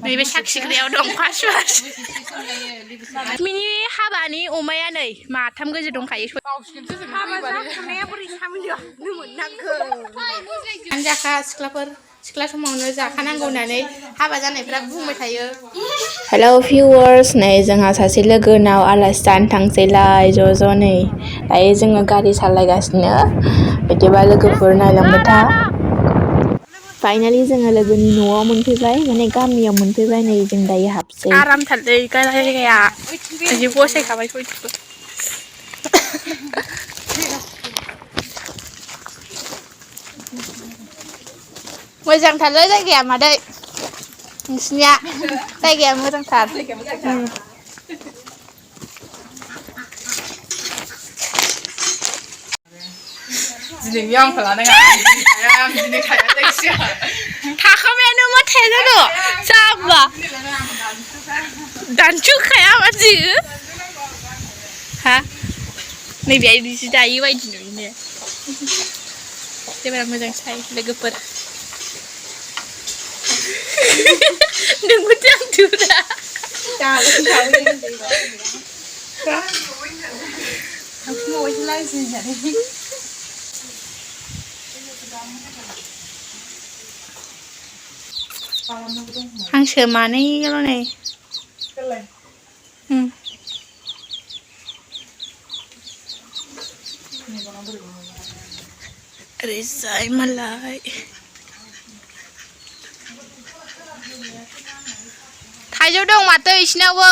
नैबे साखिग्रायाव दं फास मिनि हाबानि अमाया नै माथाम गोजो दंखायो हाबा जाखांनाया बोरै सामिलियाव मोननांगौ जाखा सिख्ला समावनो जाखानांगौ होननानै हाबा जानायफ्रा बुंबाय थायो हेलौ भिउवार्स नै जोंहा सासे लोगोनाव आलासि जानो थांसैलाय ज' नै दायो जोङो गारि सालायगासिनो बिदिबा लोगोफोर नायलांबाय था फाइनालि जोङो लोगोनि न'आव मोनफैबाय माने गामियाव मोनफैबाय नै जों दायो हाबसै आरामथारलै जायगाया जि बसायखाबाय सयथिबो मोजांथारलै जायगाया मादै नोंसिनिया जायगाया मोजांथार दिनैनि आंखौ लानाङा आं दिनै थाया जायखिया थाखाबायानो मा थाया जानो जाबा दानस'खाया माथो हा नैबे जि दायो बायदि नुयो जेब्ला मोजां साय लोगोफोर नोंबो दांदुरा हांसो मानैल' नै ओरैजाय मालाय थाइजौ दं माथो इसिनावबो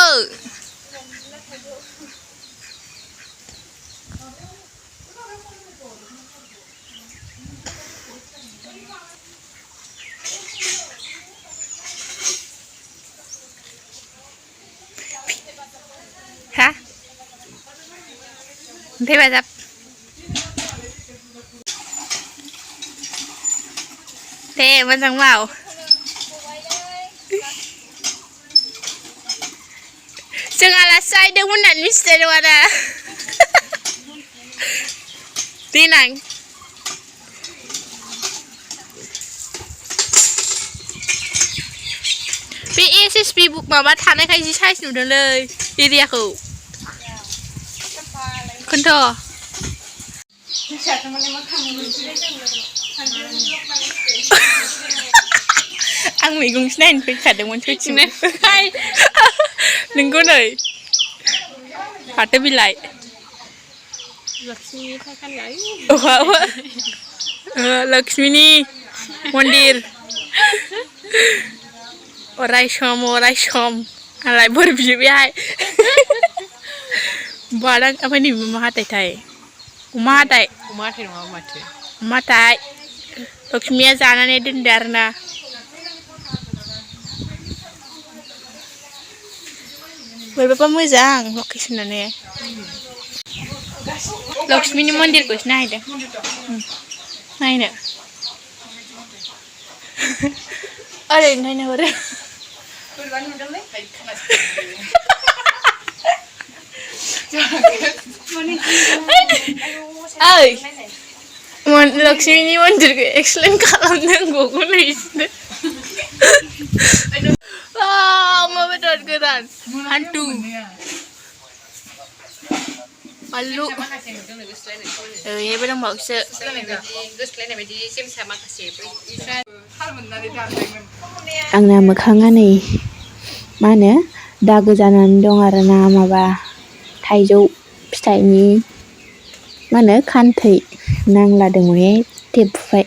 हा ओमफ्राय बाजाब दे मोजां माव जों आलासि जाहैदोंमोन होननानै मिथिनाय नङा ना देनां बे SSB माबा थानायखाय जि साइज नुदोंलै एरियाखौ खोन्थ' आं मैगंसो नायनो फैखादोंमोन सयथिंनो नोंगौ नै फाथो बिलाइ लक्ष्मीनि मन्दिर अरायसम आंलाय बोर बियो बेहाय बादां ओमफ्राय नैबे मा हाथायथाय अमा हाथाय नङा माथो अमा हाथाय लक्ष्मीया जानानै दोनदो आरोना बोरैबाबा मोजां लकेसनानो लक्ष्मीनि मन्दिरखौसो नायदों नायनो ओरैनो नायनो हरो ओइ लक्ष्मीनि मन्दिरखौ एक्सप्लेन खालामनांगौखौ नैसो अमा बेदर गोरान हान्थु बानलु ओरैहायबो दंबावोसो आंना मोखाङा नै मा होनो दागो जानानै दं आरोना माबा थाइजौ फिथाइनि मा होनो खान्थै नांलादोंमोन थेबबाय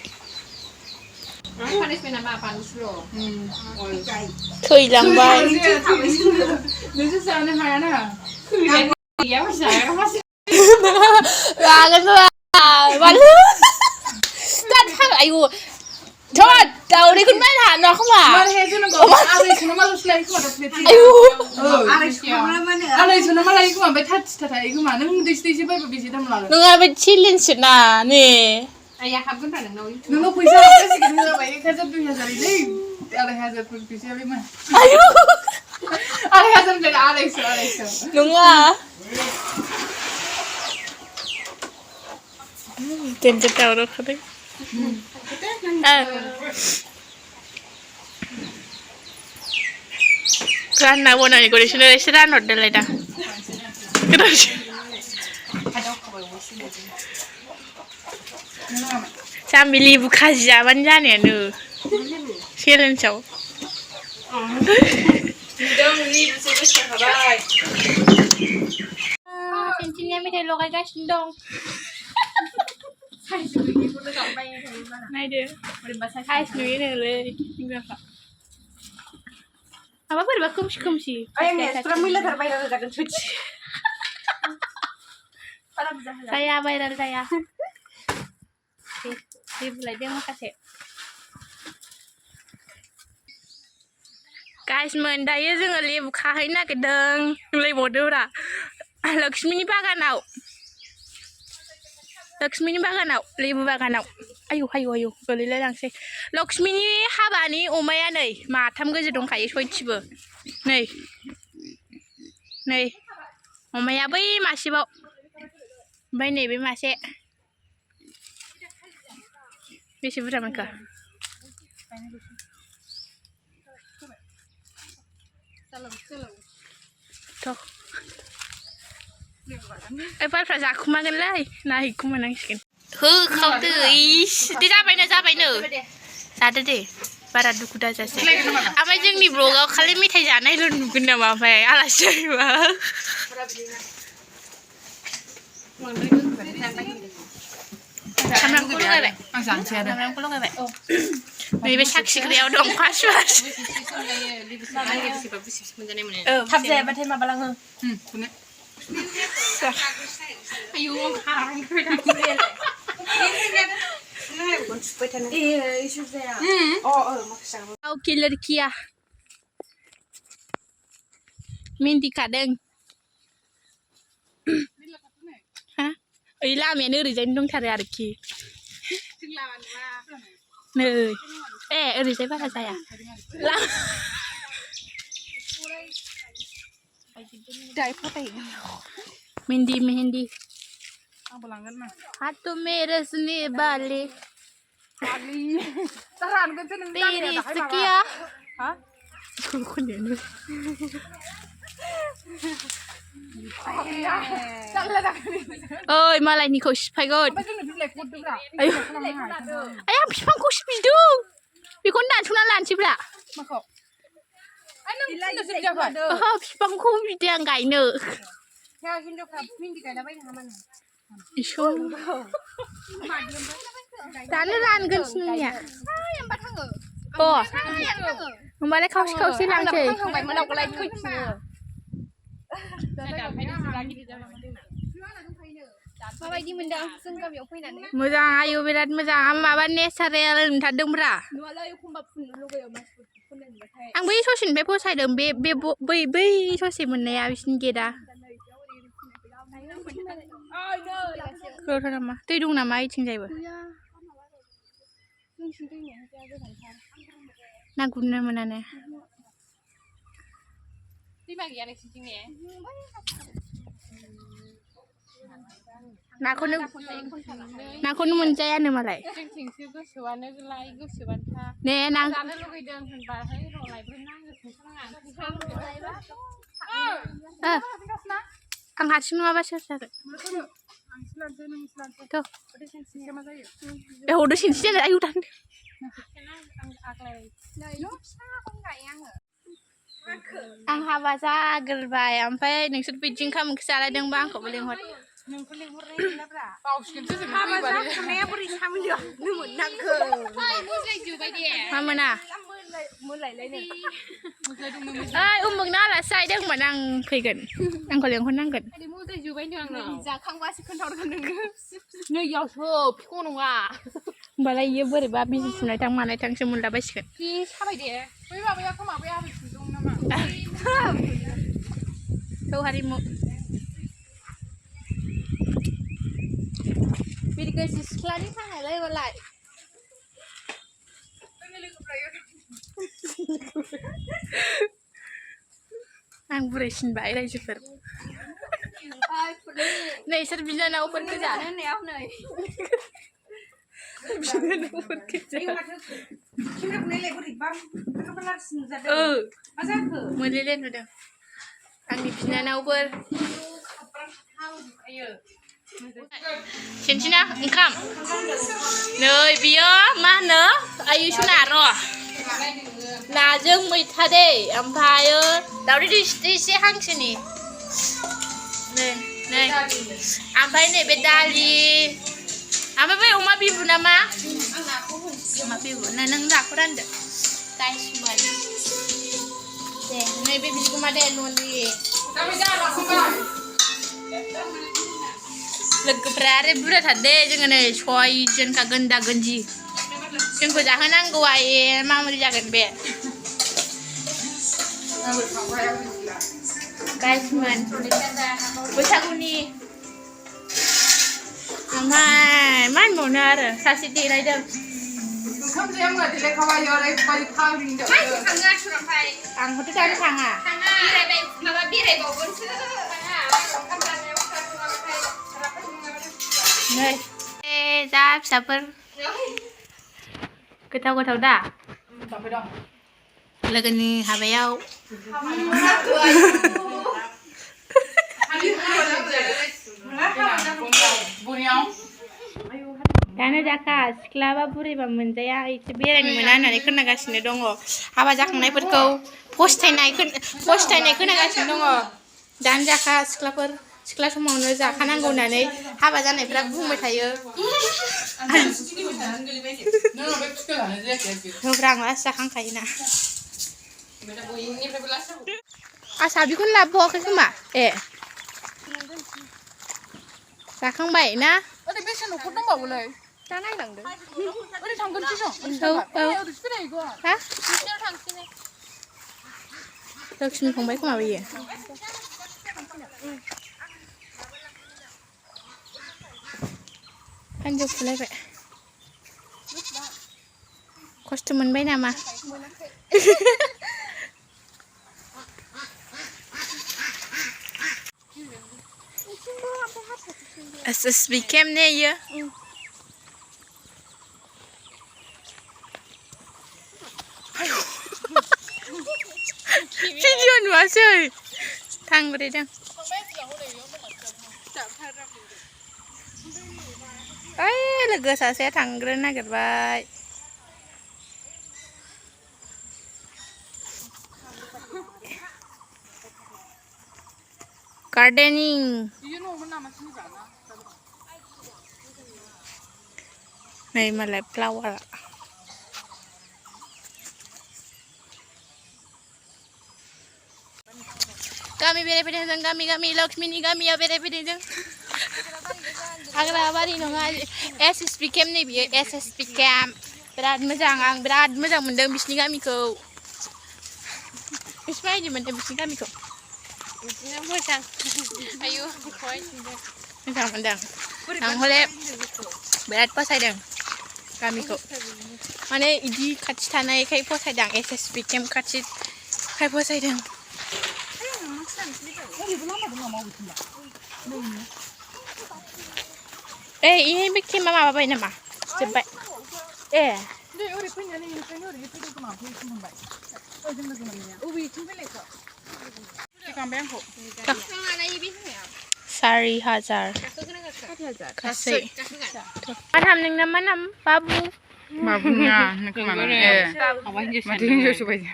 थैलांबाय नोंसो जानो हायाना बानलु आयु दाउदैखौनो बायनो हाया नङा खोमा नङा बे चेलेन्जसो ना ने आया हाबगोन दा नोंनाव फैसा हाबगासिनो होबाय 1,000 2,000लै 2,500 फैसायालाय आयु 2,500 नङा देनजार दावराव खादों रानना बनायखौ बिसोरनो एसे रानहरदोलाय दा जाम्बि लेबु खाजि जाबानो जानायानो चेलेन्जआव चिनचिनिया मेथाइ लगायगासिनो दं नायदो साइज नुयो नोंलै बिमाफ्रा माबा बोरैबा खोमसि खोमसि जाया भाइराल जाया लेबुलायदों माखासे गाइसमोन दायो जोङो लेबु खाहैनो नागिरदों लेबुदोब्रा लक्ष्मीनि बागानाव लेबु बागानाव आयौ आयौ आयौ गोलैलाय लांसै लक्ष्मीनि हाबानि अमाया नै माथाम गोजो दंखायो सयथिबो नै अमाया बै मासेबाव ओमफ्राय नैबे मासे बेसे बुरजा मोनखो बारफ्रा जाखुमागोनलै नायखुमानांसिगोन होखावदो दे जाबायनो जादो दे बारा दुखु दाजासै ओमफ्राय जोंनि ब्लगाव खालि मेथाइ जानायल' नुगोन नामा ओमफ्राय आलासि जायोबा सामब्रामखौ लगायबाय नैबे साखिग्रायाव दं फास थाब जायाबाथाय माबालाङो की लड़किया मेहंदी खादों ओइ लामायानो ओरैजायनो दंथारो आरोखि नै ओरैजाय बारा जाया मेहंदी हाँ तो मेरे सुने बाले तेरी सकिया ओइ मालायनिखौ सिफायगोन आं बिफांखौ सिबिदों बेखौनो दानस'ना लानोसैब्रा बिफांखौ बिदि आं गायनो दानो रानगोन सिनिया होमबालाय खावसे खावसे लांसै माबायदि मोनदों जों गामियाव फैनानै मोजां आयु बिराद मोजां माबा नेचारेल नुथारदोंब्रा आं बै ससेनिफ्राय फसायदों बै ससे मोननाया बिसिनि गेटआ नामा दै दं नामा इथिंजायबो ना गुरनो मोनानो नाखौनो मोनजायानो मालाय ने ना आं हारसिं नङाबा सोर जागोन हरदो सिनसि जागोन आयु दान आं हाबा जाग्रोबाय ओमफ्राय नोंसोर बिदि ओंखाम ओंख्रि जालायदोंबा आंखौबो लेंहर मा मोना ओइ उमुगना आलासि जाहैदोंमोन आं फैगोन आंखौ लेंहरनांगोन जाखांबासो खोन्थाहरगोन नोङो नैयावसो फिखौ नङा होमबालाय इयो बोरैबा बिजि सुनाय थां मानाय थांसो मोनलाबायसिगोन साबाय दे बै माबाया खोमाबाया दं नामा थौ हारिमु बिरगोसि सिख्लानि थाखायलाय मालाय आं बुरायसिनबाय रायजोफोर नै सोर बिनानावफोर गोजा बिनानावफोर गोजा मोनलेलेन होदों आंनि बिनानावफोर सिनसिना ओंखाम नै बियो मा होनो आयु सना र' नाजों मैथा दै ओमफ्रायो दावदै एसे हांसोनि नै ओमफ्राय नैबे दालि ओमफ्राय बै अमा बिबु नामा अमा बिबु नों नाखौ रानदो गाइसमोन दे नैबे बिदिखौमा दे न'नि लोगोफ्रा आरो बुरजाथार दे जोङो नै सयजनखा गोन्दा गोन्जि जोंखौ जाहोनांगौआ माबोरै जागोन बे गाइसमोन बैसागुनि ओमफ्राय मा होनबावनो आरो सासे देलायदों आंखौथ' जानो थाङा नै जा फिसाफोर गोथाव गोथाव दा लोगोनि हाबायाव दानो जाखा सिख्लाबा बुरैबा मोनजाया एसे बेरायनो मोना होननानै खोनागासिनो दङ हाबा जाखांनायफोरखौ फस्थायनाय खोनागासिनो दङ दानो जाखा सिख्ला समावनो जाखानांगौ होननानै हाबा जानायफ्रा बुंबाय थायो होब्रा आं लास जाखांखायोना आसाबिखौनो लाबोबावाखै खोमा ए जाखांबाय ना ओरै बेसे न'खर दंबावोलै दा नायलांदो ओरै थांगोन लक्ष्मी फंबाय खोमा बेयो सानजौफुलायबाय खस्थ' मोनबाय नामा SSB camp ने ये भिडिअ नुवासै थांब्रेदों ओइ लोगो सासेया थांग्रोनो नागिरबाय गार्डेनिं नै मालाय फ्लावार गामि बेरायफैदों जों गामि लक्ष्मीनि गामियाव बेरायफैदों जों हाग्राबारि नङा SSB camp नै बियो SSB camp बिराद मोजां आं बिराद मोजां मोनदों बिसिनि गामिखौ माबायदि मोनदों बिसिनि गामिखौ बिदिनो मोजां आयु मोजां मोनदों आं हले बिराद फसायदों गामिखौ माने इदि खाथि थानायखाय फसायदों SSB camp खाथिखाय फसायदों इहाय बे केम्पआ माबाबाय नामा जोब्बाय ए ओरै फैनानै ओमफ्राय ओरै फैदों खोमा फैफिनबाय ओजों लोगो मोननाया अबेथिं फैलायखो गांबाय आंखौ 4,000 गासै मा थामनों नामा नाम बाबु बाबुnya नोंखौमानो माथो हिनजावसो बायदि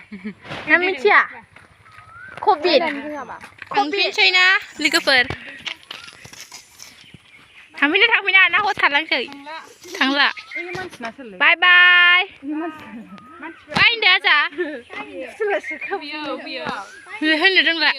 नों मिथिया थांफिनसै ना लोगोफोर थांफिना ना हर थालांसै थांला बाय बाय बाय होनदो आजा होननो रोंला